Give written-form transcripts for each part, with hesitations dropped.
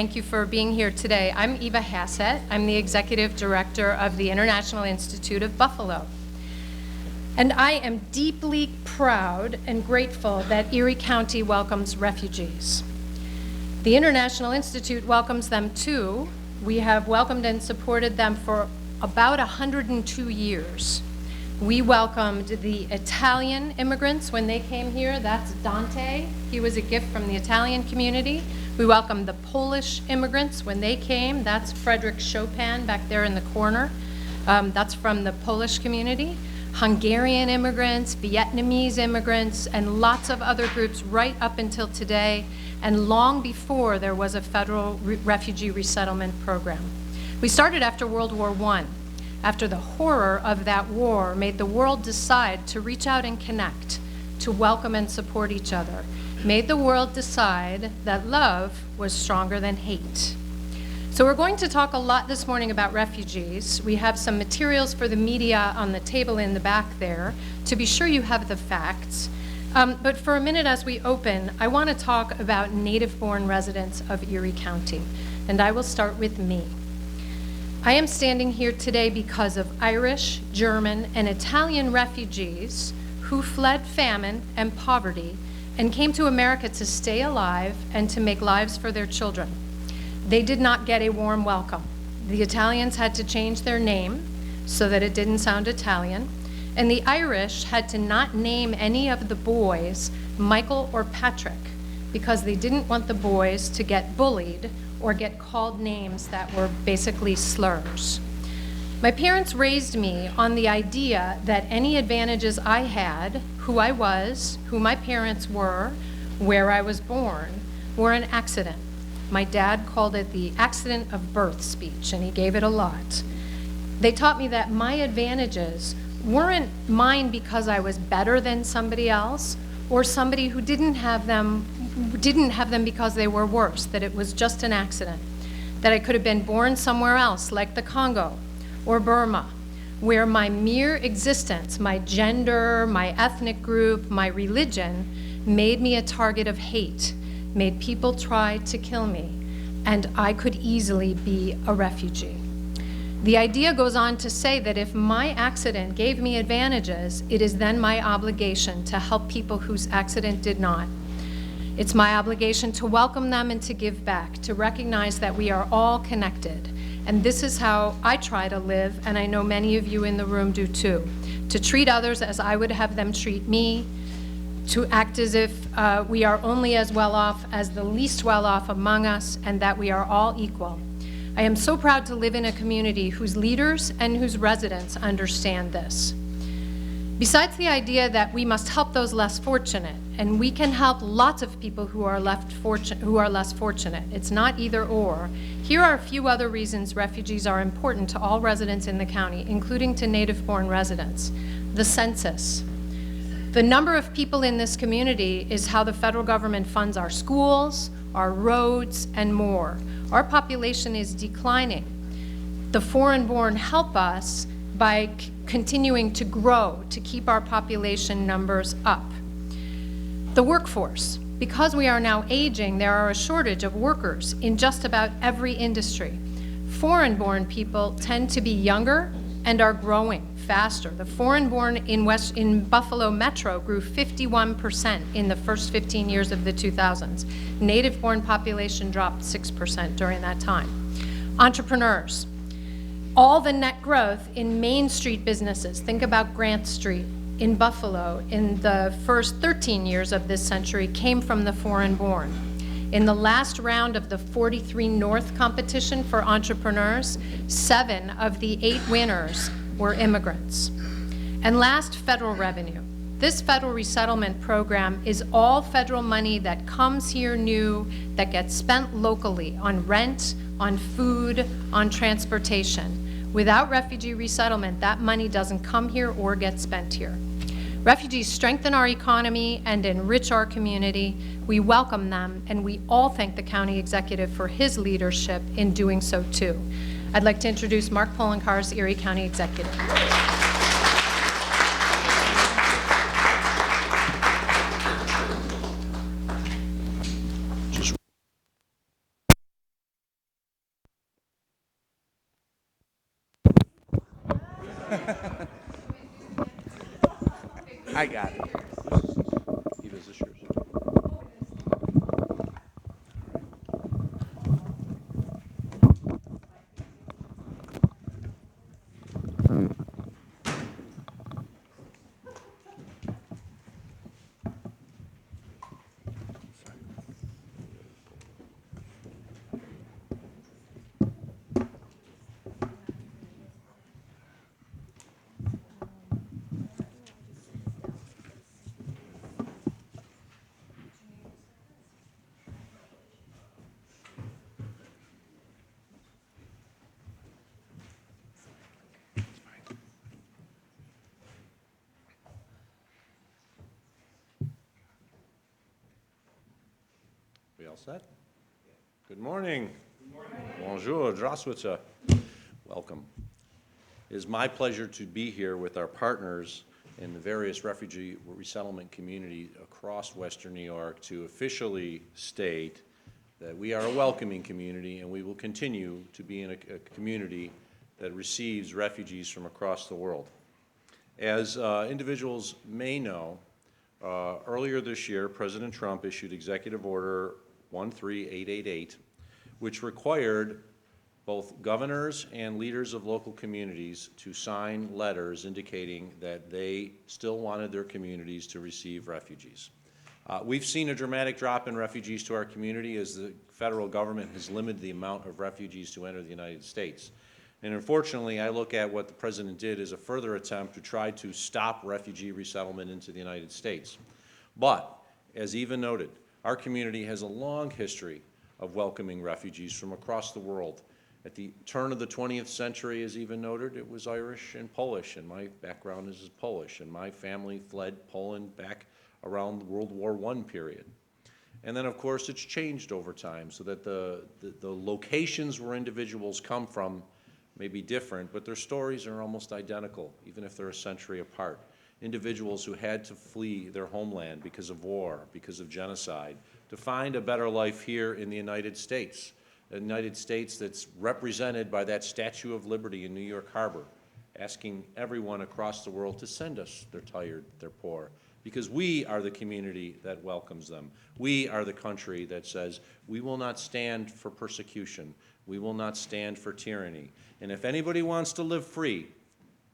Thank you for being here today. I'm Eva Haase. I'm the Executive Director of the International Institute of Buffalo. And I am deeply proud and grateful that Erie County welcomes refugees. The International Institute welcomes them too. We have welcomed and supported them for about 102 years. We welcomed the Italian immigrants when they came here. That's Dante. He was a gift from the Italian community. We welcomed the Polish immigrants when they came. That's Frederick Chopin back there in the corner. That's from the Polish community. Hungarian immigrants, Vietnamese immigrants, and lots of other groups right up until today, and long before there was a federal refugee resettlement program. We started after World War I. After the horror of that war made the world decide to reach out and connect, to welcome and support each other, made the world decide that love was stronger than hate. So we're going to talk a lot this morning about refugees. We have some materials for the media on the table in the back there to be sure you have the facts. But for a minute as we open, I want to talk about native-born residents of Erie County, and I will start with me. I am standing here today because of Irish, German, and Italian refugees who fled famine and poverty and came to America to stay alive and to make lives for their children. They did not get a warm welcome. The Italians had to change their name so that it didn't sound Italian, and the Irish had to not name any of the boys Michael or Patrick because they didn't want the boys to get bullied or get called names that were basically slurs. My parents raised me on the idea that any advantages I had, who I was, who my parents were, where I was born, were an accident. My dad called it the accident of birth speech, and he gave it a lot. They taught me that my advantages weren't mine because I was better than somebody else, or somebody who didn't have them because they were worse, that it was just an accident, that I could have been born somewhere else, like the Congo or Burma, where my mere existence, my gender, my ethnic group, my religion, made me a target of hate, made people try to kill me, and I could easily be a refugee. The idea goes on to say that if my accident gave me advantages, it is then my obligation to help people whose accident did not. It's my obligation to welcome them and to give back, to recognize that we are all connected. And this is how I try to live, and I know many of you in the room do too. To treat others as I would have them treat me, to act as if we are only as well off as the least well off among us, and that we are all equal. I am so proud to live in a community whose leaders and whose residents understand this. Besides the idea that we must help those less fortunate, and we can help lots of people who are less fortunate, it's not either or, here are a few other reasons refugees are important to all residents in the county, including to native-born residents. The census. The number of people in this community is how the federal government funds our schools, our roads, and more. Our population is declining. The foreign-born help us by continuing to grow, to keep our population numbers up. The workforce. Because we are now aging, there are a shortage of workers in just about every industry. Foreign-born people tend to be younger and are growing faster. The foreign-born in Buffalo Metro grew 51% in the first 15 years of the 2000s. Native-born population dropped 6% during that time. Entrepreneurs. All the net growth in Main Street businesses, think about Grant Street in Buffalo in the first 13 years of this century, came from the foreign-born. In the last round of the 43 North competition for entrepreneurs, 7 of the 8 winners were immigrants. And last, federal revenue. This federal resettlement program is all federal money that comes here new, that gets spent locally on rent, on food, on transportation. Without refugee resettlement, that money doesn't come here or get spent here. Refugees strengthen our economy and enrich our community. We welcome them, and we all thank the county executive for his leadership in doing so too. I'd like to introduce Mark Poloncarz, Erie County Executive. I got it. Eva, is this yours? We all set? Good morning. Good morning. Bonjour, здравствуйте. Welcome. It is my pleasure to be here with our partners in the various refugee resettlement communities across Western New York to officially state that we are a welcoming community and we will continue to be in a community that receives refugees from across the world. As individuals may know, earlier this year, President Trump issued Executive Order 13888, which required both governors and leaders of local communities to sign letters indicating that they still wanted their communities to receive refugees. We've seen a dramatic drop in refugees to our community as the federal government has limited the amount of refugees to enter the United States. And unfortunately, I look at what the President did as a further attempt to try to stop refugee resettlement into the United States. But, as Eva noted, our community has a long history of welcoming refugees from across the world. At the turn of the 20th century, as Eva noted, it was Irish and Polish, and my background is Polish, and my family fled Poland back around the World War I period. And then, of course, it's changed over time so that the locations where individuals come from may be different, but their stories are almost identical, even if they're a century apart. Individuals who had to flee their homeland because of war, because of genocide, to find a better life here in the United States. A United States that's represented by that Statue of Liberty in New York Harbor, asking everyone across the world to send us their tired, their poor, because we are the community that welcomes them. We are the country that says, we will not stand for persecution. We will not stand for tyranny. And if anybody wants to live free,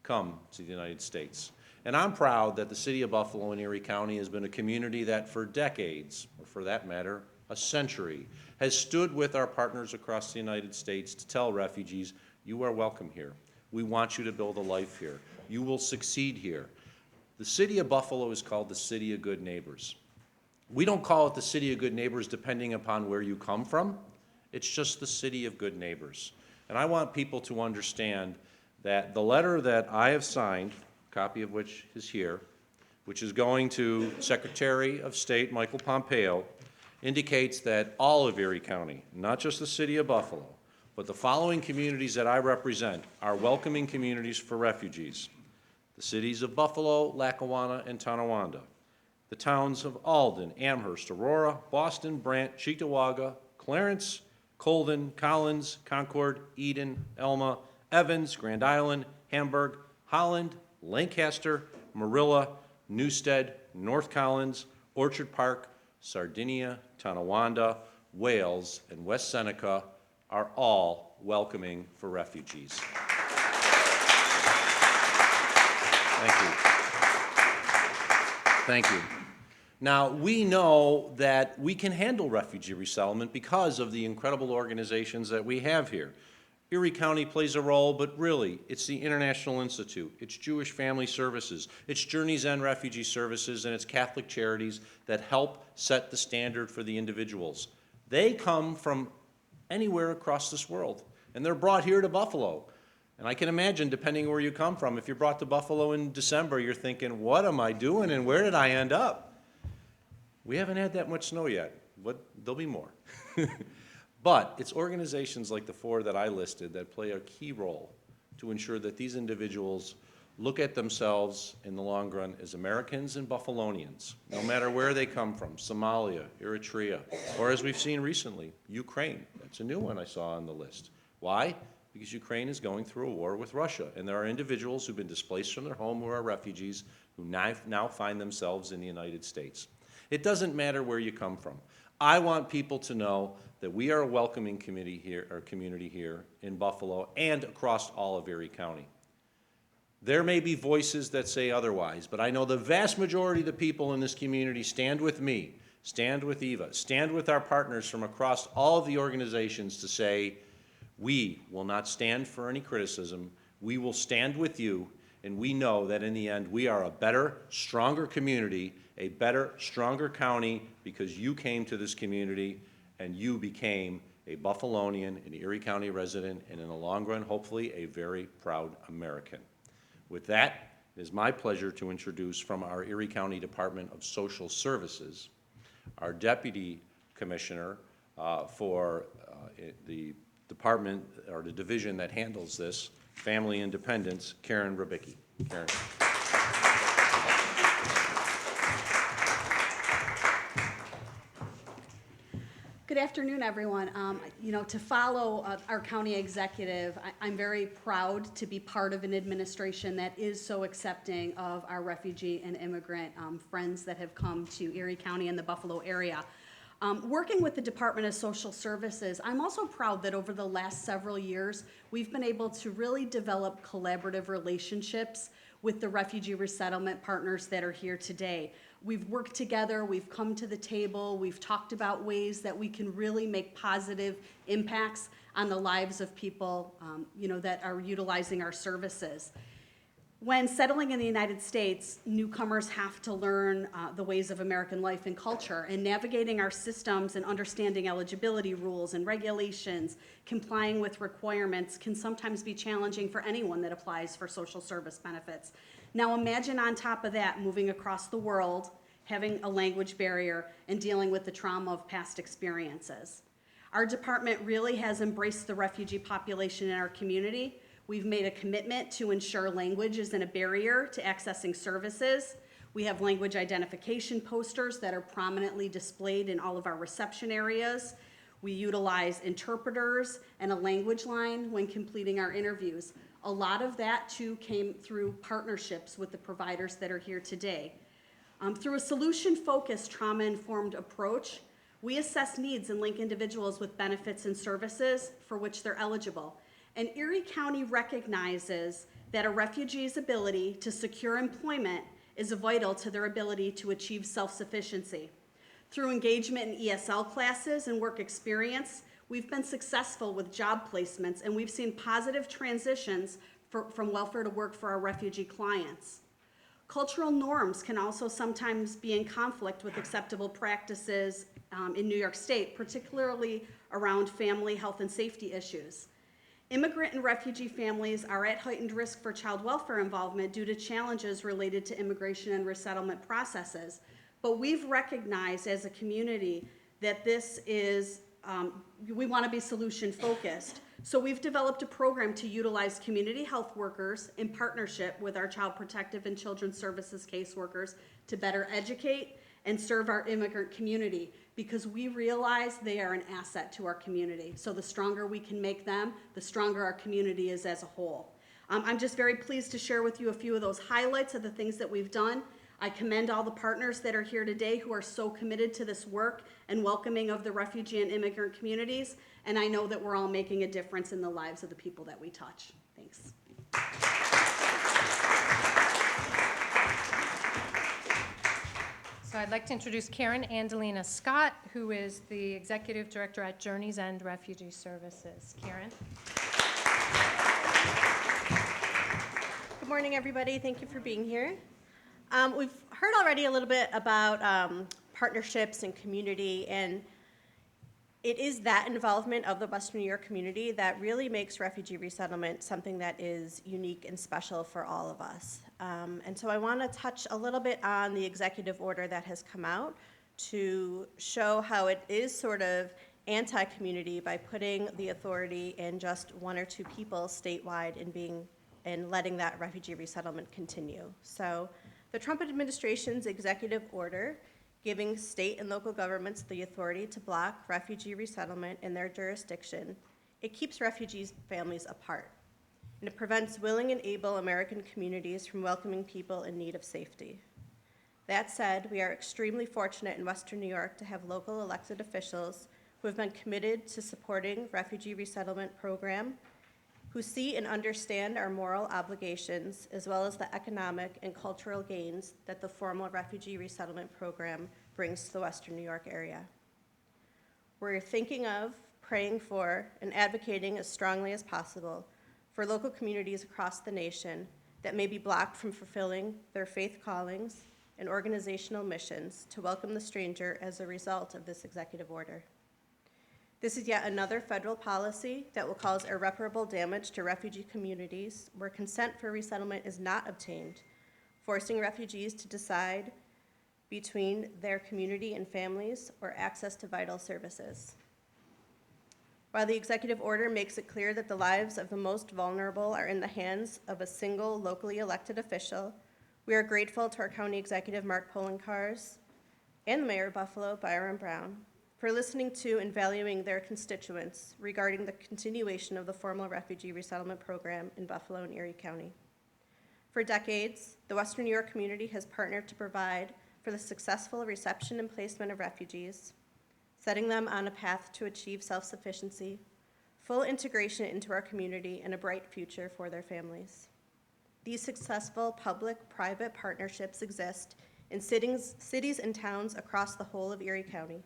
come to the United States. And I'm proud that the city of Buffalo and Erie County has been a community that for decades, or for that matter, a century, has stood with our partners across the United States to tell refugees, you are welcome here. We want you to build a life here. You will succeed here. The city of Buffalo is called the City of Good Neighbors. We don't call it the City of Good Neighbors depending upon where you come from. It's just the City of Good Neighbors. And I want people to understand that the letter that I have signed, a copy of which is here, which is going to Secretary of State Michael Pompeo, indicates that all of Erie County, not just the city of Buffalo, but the following communities that I represent are welcoming communities for refugees. The cities of Buffalo, Lackawanna, and Tonawanda. The towns of Alden, Amherst, Aurora, Boston, Brant, Cheektowaga, Clarence, Colden, Collins, Concord, Eden, Elma, Evans, Grand Island, Hamburg, Holland, Lancaster, Marilla, Newstead, North Collins, Orchard Park, Sardinia, Tonawanda, Wales, and West Seneca are all welcoming for refugees. Thank you. Thank you. Now, we know that we can handle refugee resettlement because of the incredible organizations that we have here. Erie County plays a role, but really, it's the International Institute, it's Jewish Family Services, it's Journey's End Refugee Services, and it's Catholic Charities that help set the standard for the individuals. They come from anywhere across this world, and they're brought here to Buffalo. And I can imagine, depending where you come from, if you're brought to Buffalo in December, you're thinking, what am I doing and where did I end up? We haven't had that much snow yet, but there'll be more. But it's organizations like the four that I listed that play a key role to ensure that these individuals look at themselves in the long run as Americans and Buffalonians, no matter where they come from, Somalia, Eritrea, or as we've seen recently, Ukraine. That's a new one I saw on the list. Why? because Ukraine is going through a war with Russia. And there are individuals who've been displaced from their home who are refugees who now find themselves in the United States. It doesn't matter where you come from. I want people to know that we are a welcoming community here in Buffalo and across all of Erie County. There may be voices that say otherwise, but I know the vast majority of the people in this community stand with me, stand with Eva, stand with our partners from across all of the organizations to say, we will not stand for any criticism, we will stand with you, and we know that in the end we are a better, stronger community, a better, stronger county because you came to this community and you became a Buffalonian, an Erie County resident, and in the long run, hopefully, a very proud American. With that, it is my pleasure to introduce from our Erie County Department of Social Services, our Deputy Commissioner for the department, or the division that handles this, Family Independence, Karyn Beck. Karyn. Good afternoon, everyone. To follow our county executive, I'm very proud to be part of an administration that is so accepting of our refugee and immigrant friends that have come to Erie County and the Buffalo area. Working with the Department of Social Services, I'm also proud that over the last several years, we've been able to really develop collaborative relationships with the refugee resettlement partners that are here today. We've worked together, we've come to the table, we've talked about ways that we can really make positive impacts on the lives of people that are utilizing our services. When settling in the United States, newcomers have to learn the ways of American life and culture, and navigating our systems and understanding eligibility rules and regulations, complying with requirements can sometimes be challenging for anyone that applies for social service benefits. Now imagine on top of that, moving across the world, having a language barrier, and dealing with the trauma of past experiences. Our department really has embraced the refugee population in our community. We've made a commitment to ensure language isn't a barrier to accessing services. We have language identification posters that are prominently displayed in all of our reception areas. We utilize interpreters and a language line when completing our interviews. A lot of that, too, came through partnerships with the providers that are here today. Through a solution-focused, trauma-informed approach, we assess needs and link individuals with benefits and services for which they're eligible. And Erie County recognizes that a refugee's ability to secure employment is vital to their ability to achieve self-sufficiency. Through engagement in ESL classes and work experience, we've been successful with job placements, and we've seen positive transitions from welfare to work for our refugee clients. Cultural norms can also sometimes be in conflict with acceptable practices in New York State, particularly around family, health, and safety issues. Immigrant and refugee families are at heightened risk for child welfare involvement due to challenges related to immigration and resettlement processes. But we've recognized as a community that this is, we want to be solution focused. So we've developed a program to utilize community health workers in partnership with our Child Protective and Children's Services caseworkers to better educate and serve our immigrant community, because we realize they are an asset to our community. So the stronger we can make them, the stronger our community is as a whole. I'm just very pleased to share with you a few of those highlights of the things that we've done. I commend all the partners that are here today who are so committed to this work and welcoming of the refugee and immigrant communities, and I know that we're all making a difference in the lives of the people that we touch. Thanks. So I'd like to introduce Karen Angelina Scott, who is the Executive Director at Journey's End Refugee Services. Karen. Good morning, everybody. Thank you for being here. We've heard already a little bit about partnerships and community, and it is that involvement of the Western New York community that really makes refugee resettlement something that is unique and special for all of us. And so I want to touch a little bit on the executive order that has come out to show how it is sort of anti-community by putting the authority in just one or two people statewide and letting that refugee resettlement continue. So the Trump administration's executive order giving state and local governments the authority to block refugee resettlement in their jurisdiction It keeps refugees' families apart, and it prevents willing and able American communities from welcoming people in need of safety. That said, we are extremely fortunate in Western New York to have local elected officials who have been committed to supporting Refugee Resettlement Program, who see and understand our moral obligations, as well as the economic and cultural gains that the formal Refugee Resettlement Program brings to the Western New York area. We're thinking of, praying for, and advocating as strongly as possible for local communities across the nation that may be blocked from fulfilling their faith callings and organizational missions to welcome the stranger as a result of this executive order. This is yet another federal policy that will cause irreparable damage to refugee communities where consent for resettlement is not obtained, forcing refugees to decide between their community and families or access to vital services. While the executive order makes it clear that the lives of the most vulnerable are in the hands of a single locally elected official, we are grateful to our County Executive, Mark Poloncarz, and the Mayor of Buffalo, Byron Brown, for listening to and valuing their constituents regarding the continuation of the formal Refugee Resettlement Program in Buffalo and Erie County. For decades, the Western New York community has partnered to provide for the successful reception and placement of refugees, setting them on a path to achieve self-sufficiency, full integration into our community, and a bright future for their families. These successful public-private partnerships exist in cities and towns across the whole of Erie County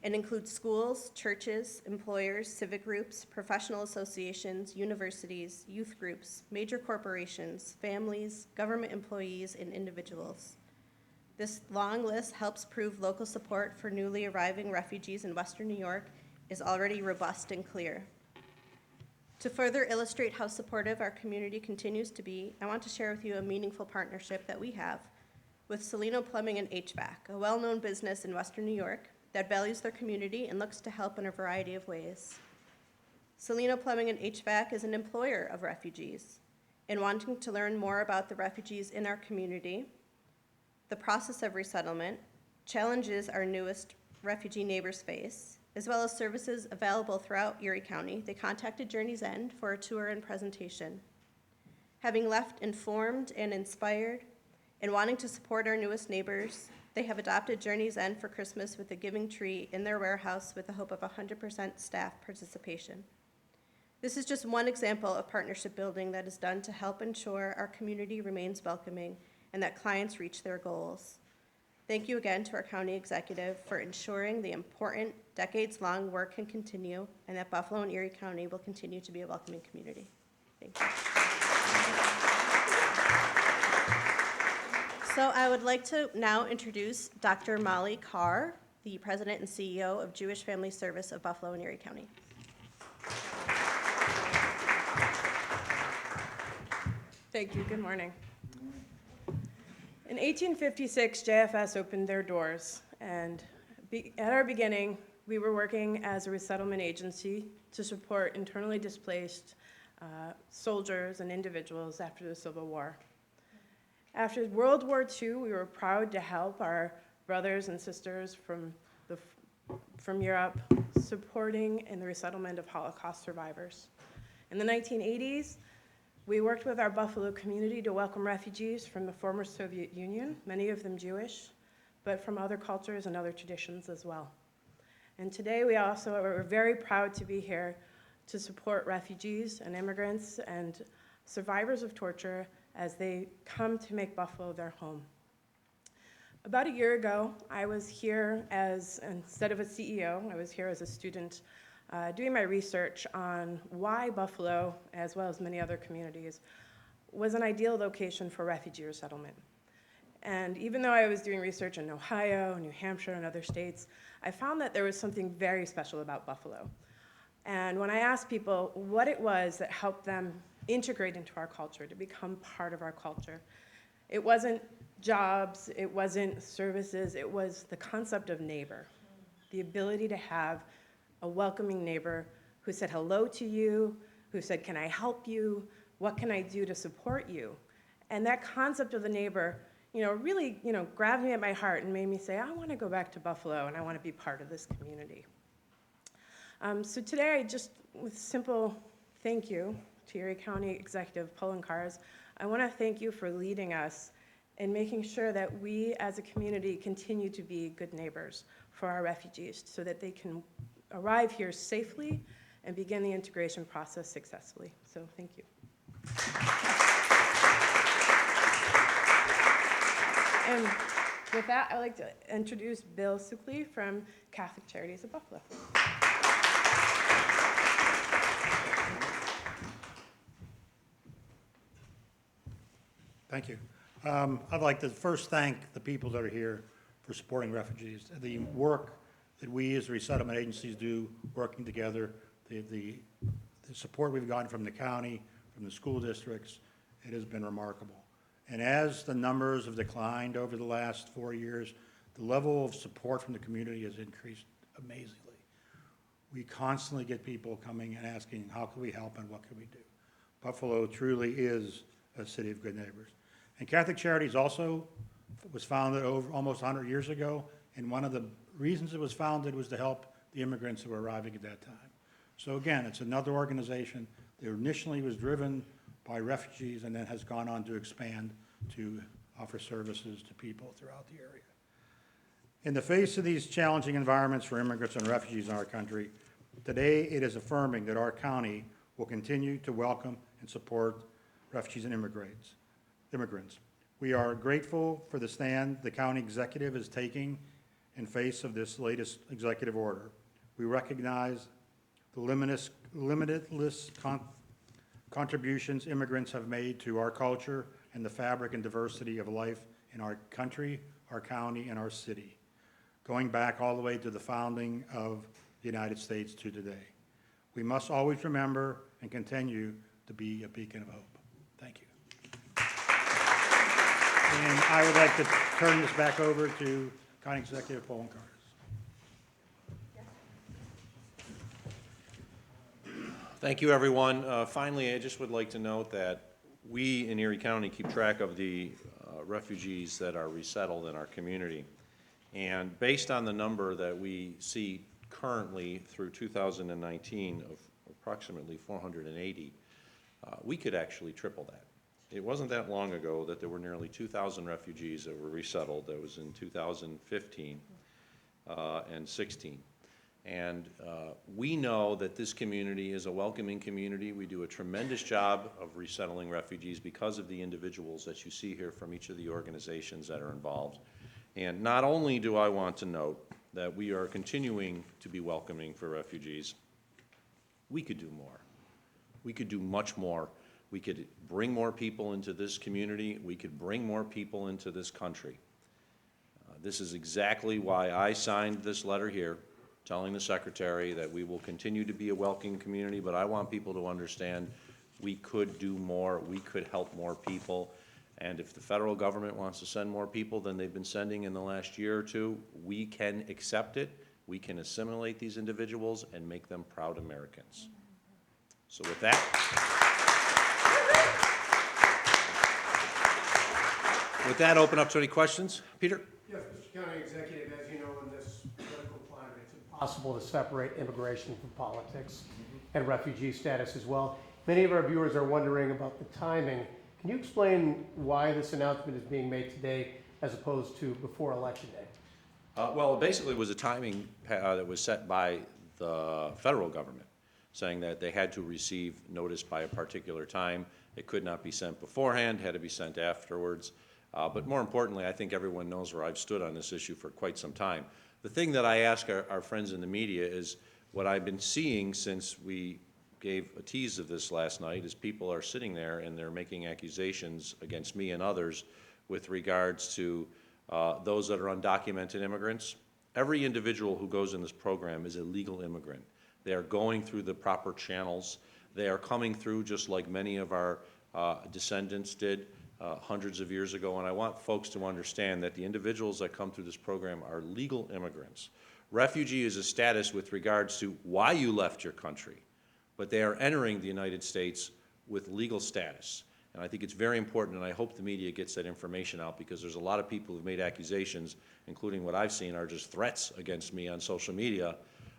and include schools, churches, employers, civic groups, professional associations, universities, youth groups, major corporations, families, government employees, and individuals. This long list helps prove local support for newly arriving refugees in Western New York is already robust and clear. To further illustrate how supportive our community continues to be, I want to share with you a meaningful partnership that we have with Celino Plumbing and HVAC, a well-known business in Western New York that values their community and looks to help in a variety of ways. Celino Plumbing and HVAC is an employer of refugees, and wanting to learn more about the refugees in our community, the process of resettlement, challenges our newest refugee neighbors face, as well as services available throughout Erie County, they contacted Journey's End for a tour and presentation. Having left informed and inspired, and wanting to support our newest neighbors, they have adopted Journey's End for Christmas with a giving tree in their warehouse with the hope of 100% staff participation. This is just one example of partnership building that is done to help ensure our community remains welcoming and that clients reach their goals. Thank you again to our county executive for ensuring the important decades-long work can continue and that Buffalo and Erie County will continue to be a welcoming community. Thank you. So I would like to now introduce Dr. Molly Carr, the President and CEO of Jewish Family Service of Buffalo and Erie County. Thank you. Good morning. In 1856, JFS opened their doors, and at our beginning, we were working as a resettlement agency to support internally displaced soldiers and individuals after the Civil War. After World War II, we were proud to help our brothers and sisters from Europe supporting in the resettlement of Holocaust survivors. In the 1980s, we worked with our Buffalo community to welcome refugees from the former Soviet Union, many of them Jewish, but from other cultures and other traditions as well. And today we also are very proud to be here to support refugees and immigrants and survivors of torture as they come to make Buffalo their home. About a year ago, I was here instead of a CEO, I was here as a student doing my research on why Buffalo, as well as many other communities, was an ideal location for refugee resettlement. And even though I was doing research in Ohio, New Hampshire, and other states, I found that there was something very special about Buffalo. And when I asked people what it was that helped them integrate into our culture, to become part of our culture, it wasn't jobs, it wasn't services, it was the concept of neighbor, the ability to have a welcoming neighbor who said hello to you, who said, can I help you? What can I do to support you? And that concept of the neighbor, really, grabbed me at my heart and made me say, I want to go back to Buffalo and I want to be part of this community. So today, with a simple thank you to Erie County Executive Poloncarz, I want to thank you for leading us in making sure that we as a community continue to be good neighbors for our refugees so that they can arrive here safely and begin the integration process successfully. So thank you. And with that, I'd like to introduce Bill Suckley from Catholic Charities of Buffalo. Thank you. I'd like to first thank the people that are here for supporting refugees. The work that we as resettlement agencies do, working together, the support we've gotten from the county, from the school districts, it has been remarkable. And as the numbers have declined over the last 4 years, the level of support from the community has increased amazingly. We constantly get people coming and asking, how can we help and what can we do? Buffalo truly is a city of good neighbors. And Catholic Charities also was founded over almost 100 years ago, and one of the reasons it was founded was to help the immigrants who were arriving at that time. So again, it's another organization that initially was driven by refugees and then has gone on to expand to offer services to people throughout the area. In the face of these challenging environments for immigrants and refugees in our country, today it is affirming that our county will continue to welcome and support refugees and immigrants. We are grateful for the stand the county executive is taking in face of this latest executive order. We recognize the limitless contributions immigrants have made to our culture and the fabric and diversity of life in our country, our county, and our city, going back all the way to the founding of the United States to today. We must always remember and continue to be a beacon of hope. Thank you. And I would like to turn this back over to County Executive Poloncarz. Thank you, everyone. Finally, I just would like to note that we in Erie County keep track of the refugees that are resettled in our community. And based on the number that we see currently through 2019 of approximately 480, we could actually triple that. It wasn't that long ago that there were nearly 2,000 refugees that were resettled. That was in 2015 and 16. And we know that this community is a welcoming community. We do a tremendous job of resettling refugees because of the individuals that you see here from each of the organizations that are involved. And not only do I want to note that we are continuing to be welcoming for refugees, we could do more. We could do much more. We could bring more people into this community. We could bring more people into this country. This is exactly why I signed this letter here, telling the Secretary that we will continue to be a welcoming community, but I want people to understand we could do more, we could help more people, and if the federal government wants to send more people than they've been sending in the last year or two, we can accept it, we can assimilate these individuals and make them proud Americans. So with that, open up to any questions. Peter? Yes, Mr. County Executive, as you know, in this political climate, it's impossible to separate immigration from politics and refugee status as well. Many of our viewers are wondering about the timing. Can you explain why this announcement is being made today as opposed to before Election Day? Well, basically it was a timing that was set by the federal government, saying that they had to receive notice by a particular time. It could not be sent beforehand, had to be sent afterwards. But more importantly, I think everyone knows where I've stood on this issue for quite some time. The thing that I ask our friends in the media is what I've been seeing since we gave a tease of this last night is people are sitting there and they're making accusations against me and others with regards to those that are undocumented immigrants. Every individual who goes in this program is a legal immigrant. They are going through the proper channels. They are coming through just like many of our descendants did hundreds of years ago, and I want folks to understand that the individuals that come through this program are legal immigrants. Refugee is a status with regards to why you left your country, but they are entering the United States with legal status. And I think it's very important, and I hope the media gets that information out because there's a lot of people who've made accusations, including what I've seen are just threats against me on social media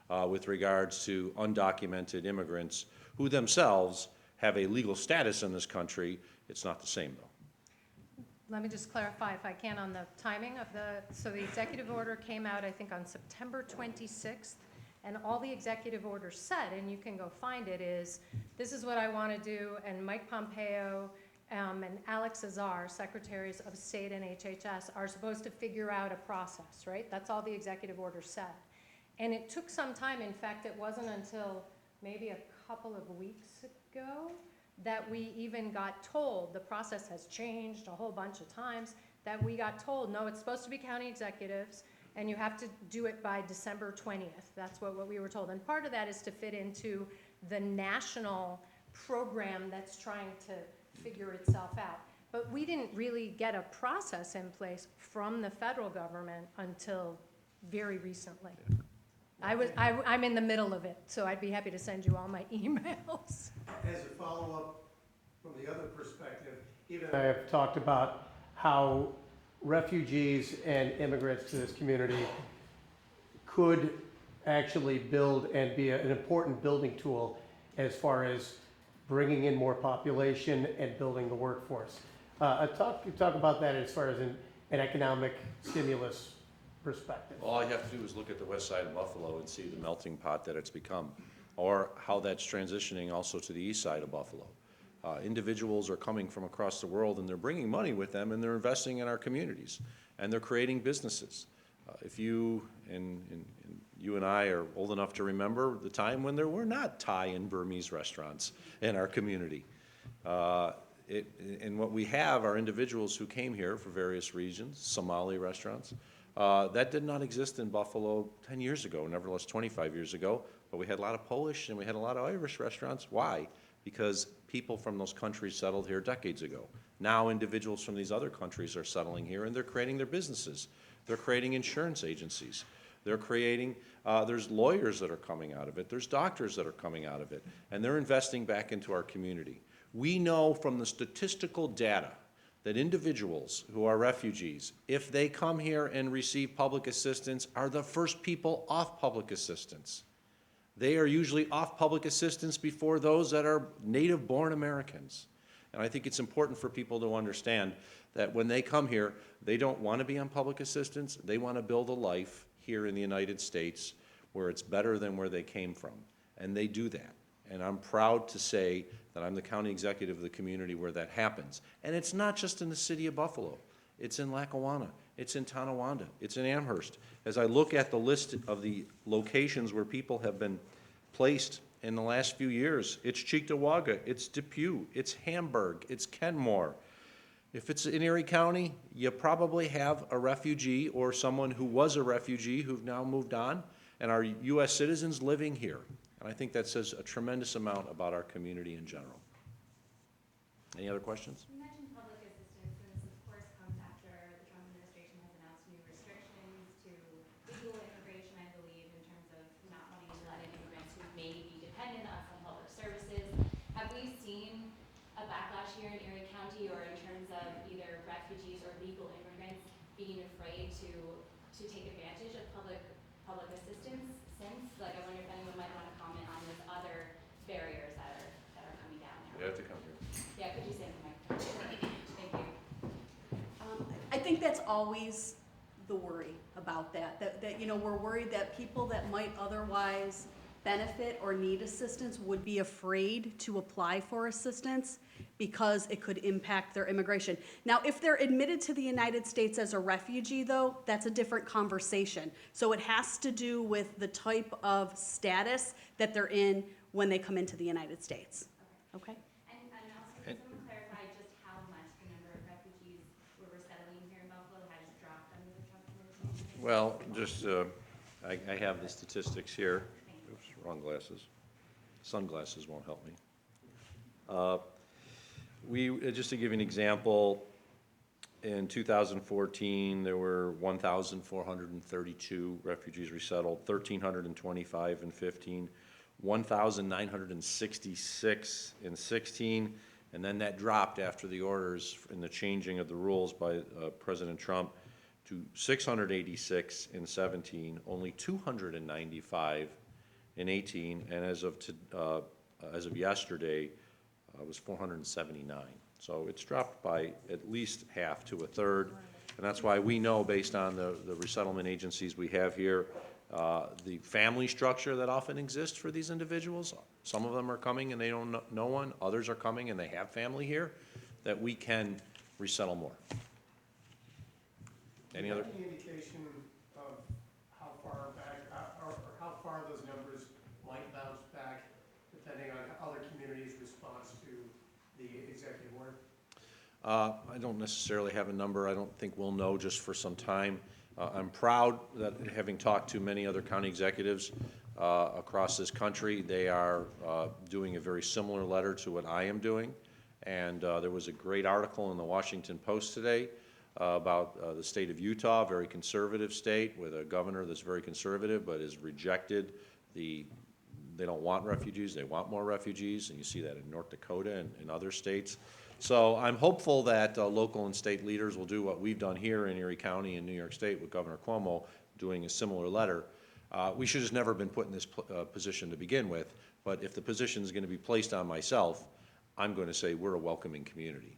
with regards to undocumented immigrants who themselves have a legal status in this country. It's not the same, though. Let me just clarify, if I can, on the timing of so the executive order came out, I think, on September 26th, and all the executive order said, and you can go find it, is this is what I want to do, and Mike Pompeo and Alex Azar, Secretaries of State and HHS, are supposed to figure out a process, right? That's all the executive order said. And it took some time. In fact, it wasn't until maybe a couple of weeks ago that we even got told, the process has changed a whole bunch of times, that we got told, no, it's supposed to be county executives, and you have to do it by December 20th. That's what we were told. And part of that is to fit into the national program that's trying to figure itself out. But we didn't really get a process in place from the federal government until very recently. I'm in the middle of it, so I'd be happy to send you all my emails. As a follow-up from the other perspective, Eva and I have talked about how refugees and immigrants to this community could actually build and be an important building tool as far as bringing in more population and building the workforce. Talk about that as far as an economic stimulus perspective. All you have to do is look at the west side of Buffalo and see the melting pot that it's become, or how that's transitioning also to the east side of Buffalo. Individuals are coming from across the world, and they're bringing money with them, and they're investing in our communities, and they're creating businesses. If you and you and I are old enough to remember the time when there were not Thai and Burmese restaurants in our community. And what we have are individuals who came here for various reasons, Somali restaurants. That did not exist in Buffalo 10 years ago, nevertheless 25 years ago, but we had a lot of Polish and we had a lot of Irish restaurants. Why? Because people from those countries settled here decades ago. Now individuals from these other countries are settling here, and they're creating their businesses. They're creating insurance agencies. They're creating, there's lawyers that are coming out of it. There's doctors that are coming out of it, and they're investing back into our community. We know from the statistical data that individuals who are refugees, if they come here and receive public assistance, are the first people off public assistance. They are usually off public assistance before those that are native-born Americans. And I think it's important for people to understand that when they come here, they don't want to be on public assistance. They want to build a life here in the United States where it's better than where they came from. And they do that. And I'm proud to say that I'm the county executive of the community where that happens. And it's not just in the city of Buffalo. It's in Lackawanna. It's in Tonawanda. It's in Amherst. As I look at the list of the locations where people have been placed in the last few years, it's Cheektowaga, it's Depew, it's Hamburg, it's Kenmore. If it's in Erie County, you probably have a refugee or someone who was a refugee who've now moved on and are U.S. citizens living here. And I think that says a tremendous amount about our community in general. Any other questions? You mentioned public assistance, and this of course comes after the Trump administration has announced new restrictions to legal immigration, I believe, in terms of not wanting to let in immigrants who may be dependent on some public services. Have we seen a backlash here in Erie County, or in terms of either refugees or legal immigrants being afraid to take advantage of public assistance since? Like, I wonder if anyone might want to comment on those other barriers that are coming down now. You have to come here. Yeah, could you stand for my Thank you. I think that's always the worry about that you know, we're worried that people that might otherwise benefit or need assistance would be afraid to apply for assistance because it could impact their immigration. Now, if they're admitted to the United States as a refugee, though, that's a different conversation. So it has to do with the type of status that they're in when they come into the United States. Okay? And also, can someone clarify just how much the number of refugees who were settling here in Buffalo has dropped under the Trump administration? Well, just, I have the statistics here. Oops, wrong glasses. Sunglasses won't help me. Just to give you an example, in 2014, there were 1,432 refugees resettled, 1,325 in 15, 1,966 in 16, and then that dropped after the orders and the changing of the rules by President Trump to 686 in 17, only 295 in 18, and as of yesterday, it was 479. So it's dropped by at least half to a third, and that's why we know, based on the resettlement agencies we have here, the family structure that often exists for these individuals. Some of them are coming and they don't know no one, others are coming and they have family here, that we can resettle more. Any other? Any indication of how far back, or how far those numbers might bounce back, depending on other communities' response to the executive order? I don't necessarily have a number. I don't think we'll know just for some time. I'm proud that, having talked to many other county executives across this country, they are doing a very similar letter to what I am doing. And there was a great article in the Washington Post today about the state of Utah, a very conservative state with a governor that's very conservative but has rejected they don't want refugees, they want more refugees, and you see that in North Dakota and in other states. So I'm hopeful that local and state leaders will do what we've done here in Erie County and New York State with Governor Cuomo doing a similar letter. We should have never been put in this position to begin with, but if the position is going to be placed on myself, I'm going to say we're a welcoming community.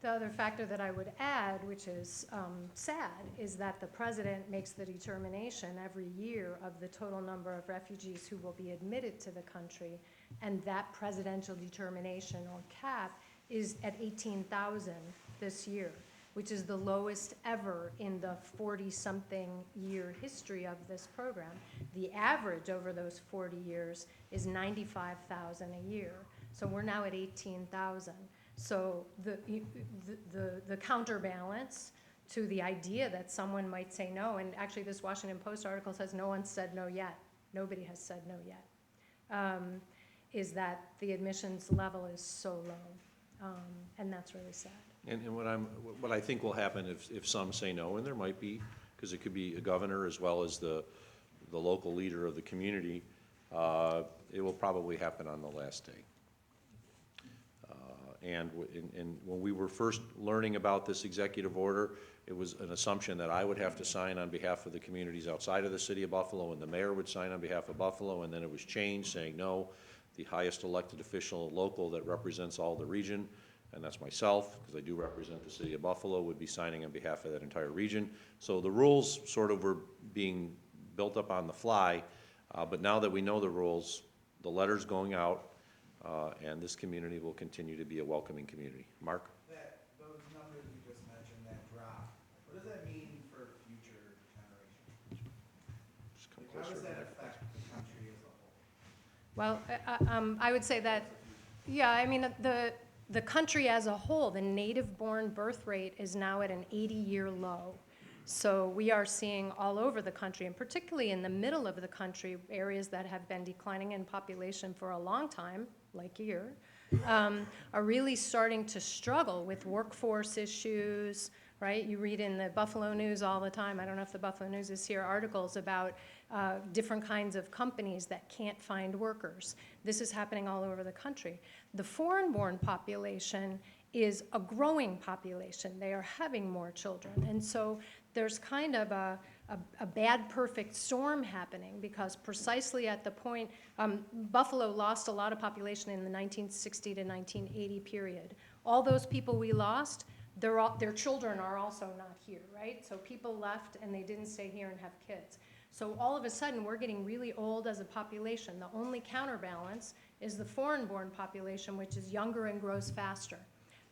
The other factor that I would add, which is sad, is that the president makes the determination every year of the total number of refugees who will be admitted to the country, and that presidential determination or cap is at 18,000 this year, which is the lowest ever in the 40-something year history of this program. The average over those 40 years is 95,000 a year. So we're now at 18,000. So the counterbalance to the idea that someone might say no, and actually this Washington Post article says no one said no yet, nobody has said no yet, is that the admissions level is so low, and that's really sad. And what I think will happen if some say no, and there might be, because it could be a governor as well as the local leader of the community, it will probably happen on the last day. And when we were first learning about this executive order, it was an assumption that I would have to sign on behalf of the communities outside of the city of Buffalo, and the mayor would sign on behalf of Buffalo, and then it was changed, saying no, the highest elected official local that represents all the region, and that's myself, because I do represent the city of Buffalo, would be signing on behalf of that entire region. So the rules sort of were being built up on the fly, but now that we know the rules, the letter's going out, and this community will continue to be a welcoming community. Mark? Those numbers you just mentioned, that drop, what does that mean for future generations? Just come How closer does to that the affect the country as a whole? Well, I would say that, yeah, I mean, the country as a whole, the native-born birth rate is now at an 80-year low. So we are seeing all over the country, and particularly in the middle of the country, areas that have been declining in population for a long time, like here, are really starting to struggle with workforce issues, right? You read in the Buffalo News all the time, I don't know if the Buffalo News is here, articles about different kinds of companies that can't find workers. This is happening all over the country. The foreign-born population is a growing population. They are having more children. And so there's kind of a bad perfect storm happening, because precisely at the point, Buffalo lost a lot of population in the 1960 to 1980 period. All those people we lost, their children are also not here, right? So people left and they didn't stay here and have kids. So all of a sudden, we're getting really old as a population. The only counterbalance is the foreign-born population, which is younger and grows faster.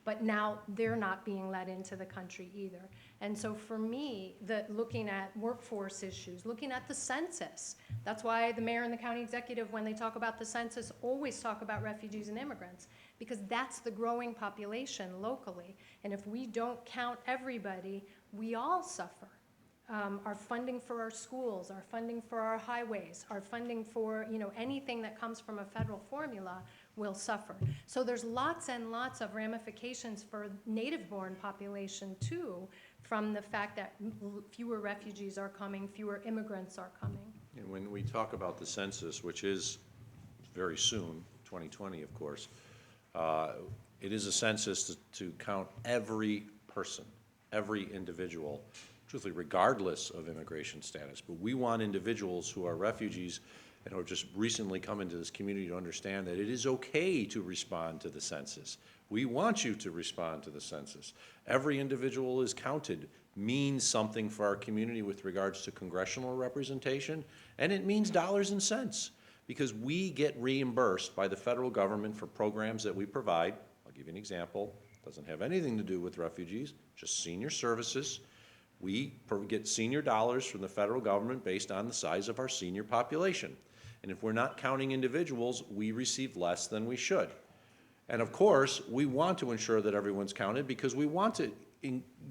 But now they're not being let into the country either. And so for me, looking at workforce issues, looking at the census, that's why the mayor and the county executive, when they talk about the census, always talk about refugees and immigrants, because that's the growing population locally. And if we don't count everybody, we all suffer. Our funding for our schools, our funding for our highways, our funding for anything that comes from a federal formula will suffer. So there's lots and lots of ramifications for native-born population too, from the fact that fewer refugees are coming, fewer immigrants are coming. And when we talk about the census, which is very soon, 2020 of course, it is a census to count every person, every individual, truthfully regardless of immigration status. But we want individuals who are refugees and or just recently come into this community to understand that it is okay to respond to the census. We want you to respond to the census. Every individual is counted means something for our community with regards to congressional representation, and it means dollars and cents, because we get reimbursed by the federal government for programs that we provide. I'll give you an example. It doesn't have anything to do with refugees, just senior services. We get senior dollars from the federal government based on the size of our senior population. And if we're not counting individuals, we receive less than we should. And of course, we want to ensure that everyone's counted because we want to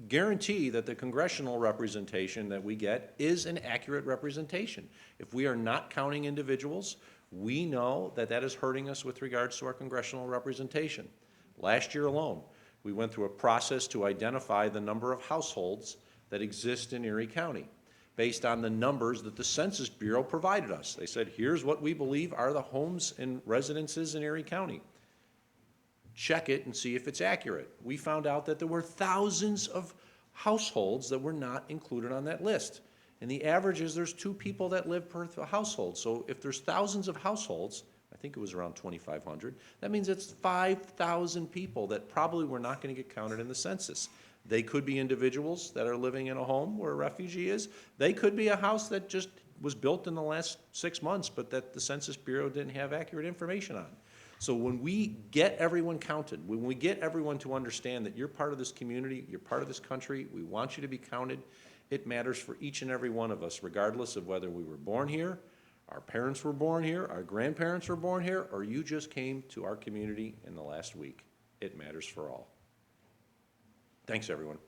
guarantee that the congressional representation that we get is an accurate representation. If we are not counting individuals, we know that that is hurting us with regards to our congressional representation. Last year alone, we went through a process to identify the number of households that exist in Erie County based on the numbers that the Census Bureau provided us. They said, here's what we believe are the homes and residences in Erie County. Check it and see if it's accurate. We found out that there were thousands of households that were not included on that list. And the average is there's 2 people that live per household. So if there's thousands of households, I think it was around 2,500, that means it's 5,000 people that probably were not going to get counted in the census. They could be individuals that are living in a home where a refugee is. They could be a house that just was built in the last 6 months, but that the Census Bureau didn't have accurate information on. So when we get everyone counted, when we get everyone to understand that you're part of this community, you're part of this country, we want you to be counted, it matters for each and every one of us, regardless of whether we were born here, our parents were born here, our grandparents were born here, or you just came to our community in the last week. It matters for all. Thanks, everyone.